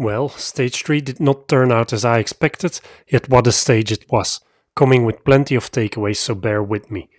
Well, stage 3 did not turn out as I expected, yet what a stage it was, coming with plenty of takeaways, so bear with me.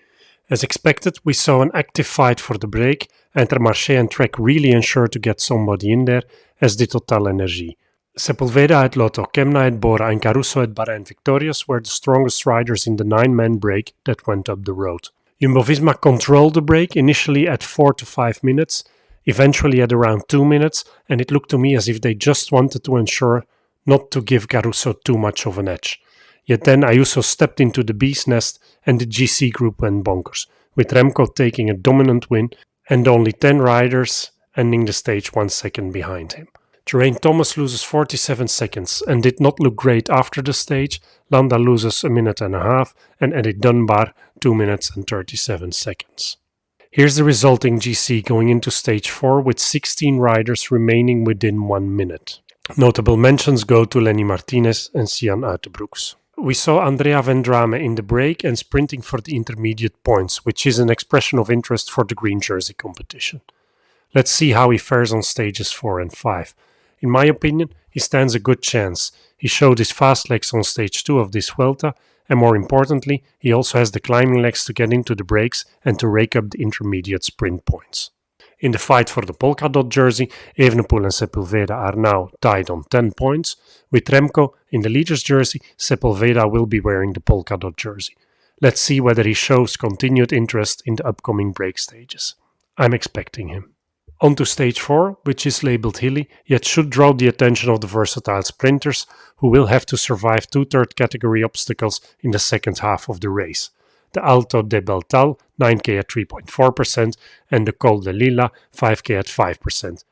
As expected, we saw an active fight for the break, Intermarché and Trek really ensured to get somebody in there, as did Total Energie. Sepulveda at Lotto, Kemna at Bora and Caruso at Bahrain Victorious were the strongest riders in the 9-man break that went up the road. Jumbo-Visma controlled the break initially at 4 to 5 minutes, eventually at around 2 minutes, and it looked to me as if they just wanted to ensure not to give Caruso too much of an edge. Yet then Ayuso stepped into the bee's nest and the GC group went bonkers, with Remco taking a dominant win and only 10 riders ending the stage 1 second behind him. Geraint Thomas loses 47 seconds and did not look great after the stage. Landa loses a minute and a half and Eddie Dunbar 2 minutes and 37 seconds. Here's the resulting GC going into stage 4 with 16 riders remaining within 1 minute. Notable mentions go to Lenny Martinez and Sian Uiterbroeks. We saw Andrea Vendrame in the break and sprinting for the intermediate points, which is an expression of interest for the green jersey competition. Let's see how he fares on stages 4 and 5. In my opinion, he stands a good chance. He showed his fast legs on stage 2 of this Vuelta, and more importantly, he also has the climbing legs to get into the breaks and to rake up the intermediate sprint points. In the fight for the polka dot jersey, Evenepoel and Sepulveda are now tied on 10 points. With Remco in the leader's jersey, Sepulveda will be wearing the polka dot jersey. Let's see whether he shows continued interest in the upcoming break stages. I'm expecting him. On to stage 4, which is labelled hilly, yet should draw the attention of the versatile sprinters, who will have to survive 2/3 category obstacles in the second half of the race. The Alto de Beltal, 9k at 3.4%, and the Col de Lila, 5k at 5%,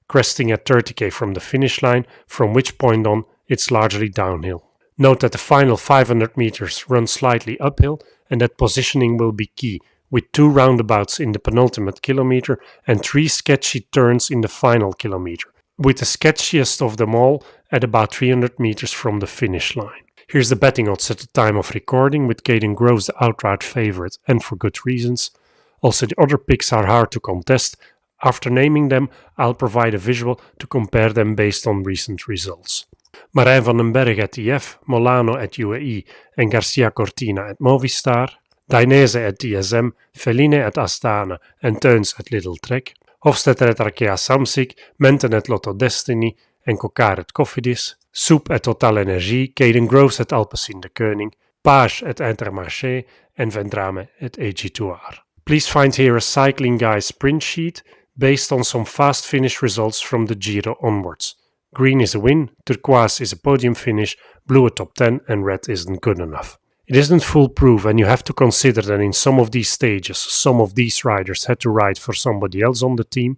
cresting at 30k from the finish line, from which point on it's largely downhill. Note that the final 500 meters run slightly uphill, and that positioning will be key, with 2 roundabouts in the penultimate kilometer and 3 sketchy turns in the final kilometer, with the sketchiest of them all at about 300 meters from the finish line. Here's the betting odds at the time of recording, with Caden Groves the outright favorite, and for good reasons. Also, the other picks are hard to contest. After naming them, I'll provide a visual to compare them based on recent results. Marijn van den Berg at EF, Molano at UAE and Garcia Cortina at Movistar. Dainese at DSM, Feline at Astana and Teuns at Little Trek. Hofstetter at Arkea Samsic, Menten at Lotto Destiny and Kokar at Cofidis. Soep at Total Energie, Caden Groves at Alpecin de Koning, Page at Intermarché and Vendrame at AG2R. Please find here a Cycling Guys sprint sheet based on some fast finish results from the Giro onwards. Green is a win, turquoise is a podium finish, blue a top 10 and red isn't good enough. It isn't foolproof, and you have to consider that in some of these stages, some of these riders had to ride for somebody else on the team,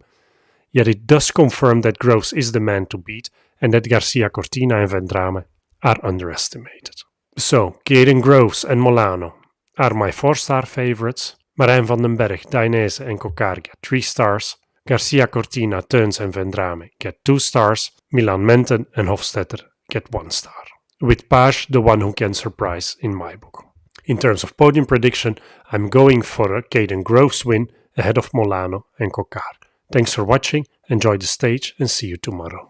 yet it does confirm that Groves is the man to beat and that Garcia Cortina and Vendrame are underestimated. So, Caden Groves and Molano are my 4-star favorites. Marijn van den Berg, Dainese and Kokar get 3 stars. Garcia Cortina, Teuns and Vendrame get 2 stars. Milan Menten and Hofstetter get 1 star. With Page the one who can surprise in my book. In terms of podium prediction, I'm going for a Caden Groves win ahead of Molano and Kokar. Thanks for watching, enjoy the stage and see you tomorrow.